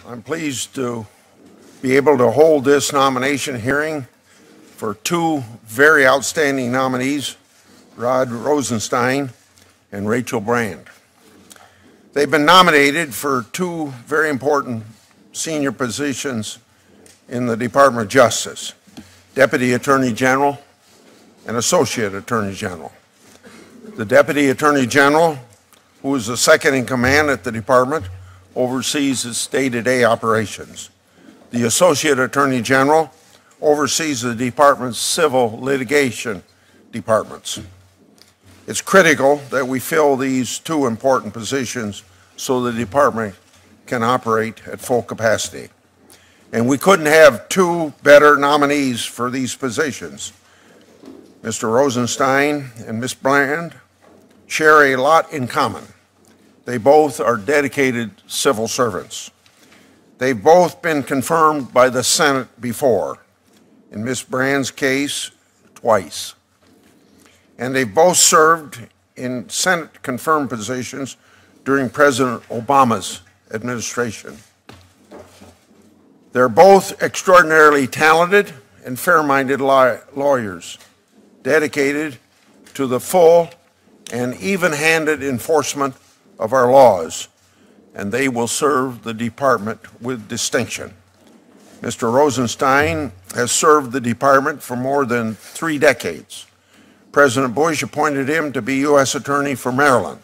I'm pleased to be able to hold this nomination hearing for two very outstanding nominees, Rod Rosenstein and Rachel Brand. They've been nominated for two very important senior positions in the Department of Justice, Deputy Attorney General and Associate Attorney General. The Deputy Attorney General, who is the second in command at the department, oversees its day-to-day operations. The Associate Attorney General oversees the department's civil litigation departments. It's critical that we fill these two important positions so the department can operate at full capacity. And we couldn't have two better nominees for these positions. Mr. Rosenstein and Ms. Brand share a lot in common. They both are dedicated civil servants. They've both been confirmed by the Senate before, in Ms. Brand's case, twice. And they've both served in Senate-confirmed positions during President Obama's administration. They're both extraordinarily talented and fair-minded lawyers, dedicated to the full and even-handed enforcement of our laws, and they will serve the department with distinction. Mr. Rosenstein has served the department for more than 3 decades. President Bush appointed him to be U.S. Attorney for Maryland.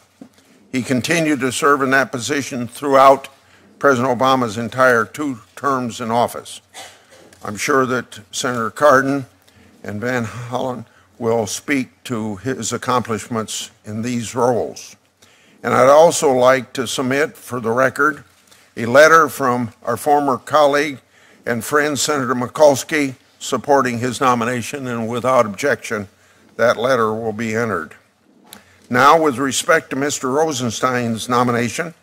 He continued to serve in that position throughout President Obama's entire 2 terms in office. I'm sure that Senator Cardin and Van Hollen will speak to his accomplishments in these roles. And I'd also like to submit for the record a letter from our former colleague and friend, Senator Mikulski, supporting his nomination, and without objection, that letter will be entered. Now, with respect to Mr. Rosenstein's nomination,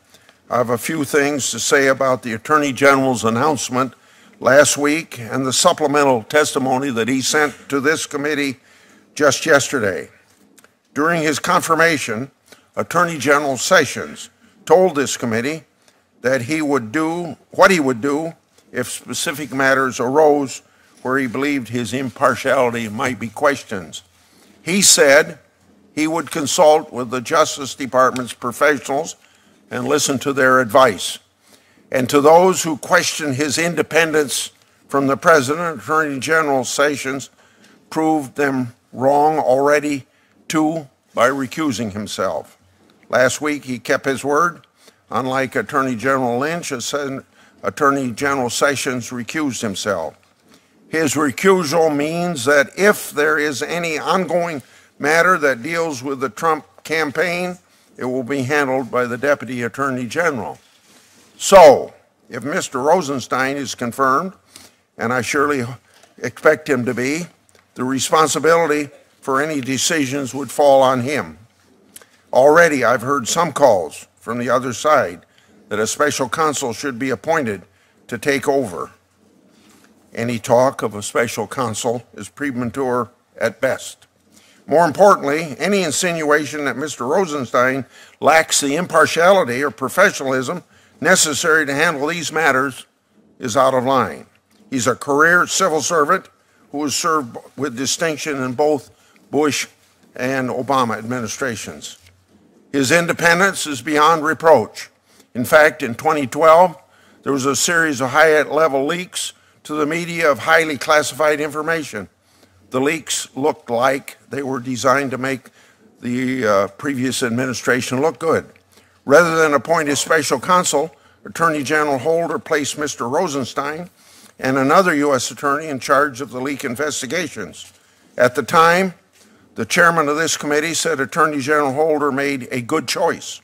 I have a few things to say about the Attorney General's announcement last week and the supplemental testimony that he sent to this committee just yesterday. During his confirmation, Attorney General Sessions told this committee that he would do what he would do if specific matters arose where he believed his impartiality might be questioned. He said he would consult with the Justice Department's professionals and listen to their advice. And to those who question his independence from the President, Attorney General Sessions proved them wrong already, too, by recusing himself. Last week, he kept his word. Unlike Attorney General Lynch, Attorney General Sessions recused himself. His recusal means that if there is any ongoing matter that deals with the Trump campaign, it will be handled by the Deputy Attorney General. So, if Mr. Rosenstein is confirmed, and I surely expect him to be, the responsibility for any decisions would fall on him. Already, I've heard some calls from the other side that a special counsel should be appointed to take over. Any talk of a special counsel is premature at best. More importantly, any insinuation that Mr. Rosenstein lacks the impartiality or professionalism necessary to handle these matters is out of line. He's a career civil servant who has served with distinction in both Bush and Obama administrations. His independence is beyond reproach. In fact, in 2012, there was a series of high-level leaks to the media of highly classified information. The leaks looked like they were designed to make the previous administration look good. Rather than appoint a special counsel, Attorney General Holder placed Mr. Rosenstein and another U.S. attorney in charge of the leak investigations. At the time, the chairman of this committee said Attorney General Holder made a good choice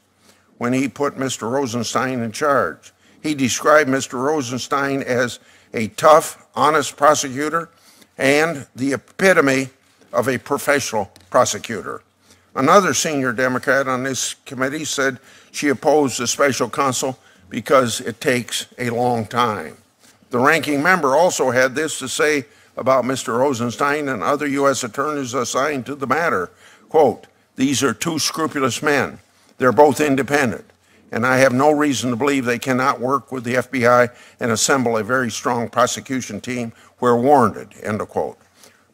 when he put Mr. Rosenstein in charge. He described Mr. Rosenstein as a tough, honest prosecutor and the epitome of a professional prosecutor. Another senior Democrat on this committee said she opposed the special counsel because it takes a long time. The ranking member also had this to say about Mr. Rosenstein and other U.S. attorneys assigned to the matter. Quote, "These are two scrupulous men. They're both independent. and I have no reason to believe they cannot work with the FBI and assemble a very strong prosecution team where warranted, end of quote.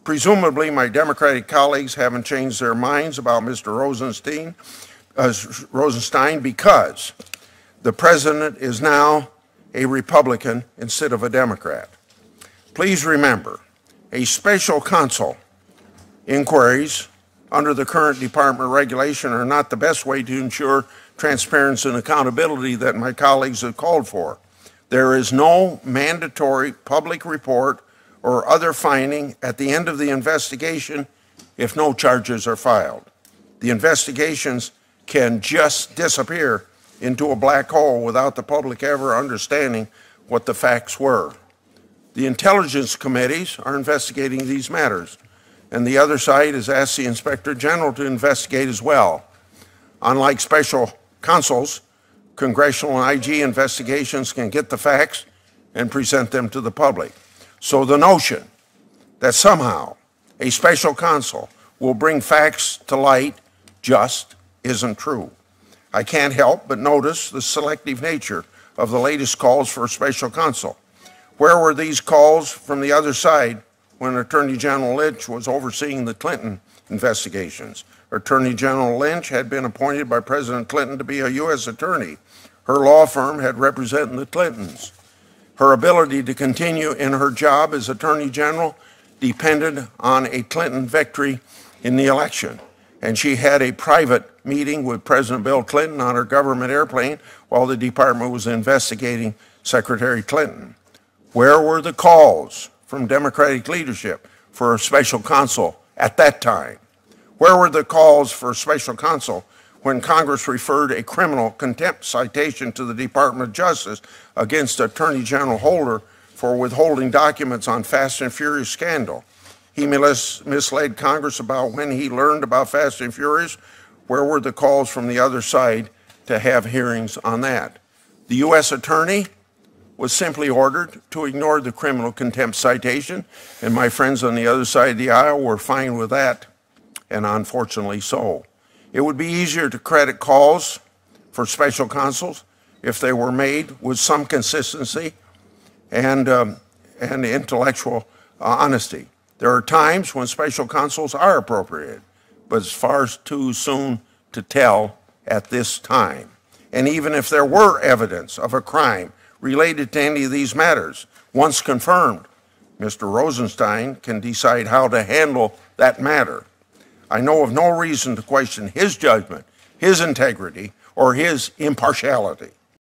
Presumably, my Democratic colleagues haven't changed their minds about Mr. Rosenstein because the president is now a Republican instead of a Democrat. Please remember, a special counsel inquiries under the current department regulation are not the best way to ensure transparency and accountability that my colleagues have called for. There is no mandatory public report or other finding at the end of the investigation if no charges are filed. The investigations can just disappear into a black hole without the public ever understanding what the facts were. The intelligence committees are investigating these matters, and the other side has asked the Inspector General to investigate as well. Unlike special counsels, congressional and IG investigations can get the facts and present them to the public. So the notion that somehow a special counsel will bring facts to light just isn't true. I can't help but notice the selective nature of the latest calls for a special counsel. Where were these calls from the other side when Attorney General Lynch was overseeing the Clinton investigations? Attorney General Lynch had been appointed by President Clinton to be a U.S. attorney. Her law firm had represented the Clintons. Her ability to continue in her job as Attorney General depended on a Clinton victory in the election, and she had a private meeting with President Bill Clinton on her government airplane while the department was investigating Secretary Clinton. Where were the calls from Democratic leadership for a special counsel at that time? Where were the calls for a special counsel when Congress referred a criminal contempt citation to the Department of Justice against Attorney General Holder for withholding documents on Fast and Furious scandal? He misled Congress about when he learned about Fast and Furious. Where were the calls from the other side to have hearings on that? The U.S. attorney was simply ordered to ignore the criminal contempt citation, and my friends on the other side of the aisle were fine with that, and unfortunately so. It would be easier to credit calls for special counsels if they were made with some consistency and intellectual honesty. There are times when special counsels are appropriate, but it's far too soon to tell at this time. And even if there were evidence of a crime related to any of these matters, once confirmed, Mr. Rosenstein can decide how to handle that matter. I know of no reason to question his judgment, his integrity, or his impartiality.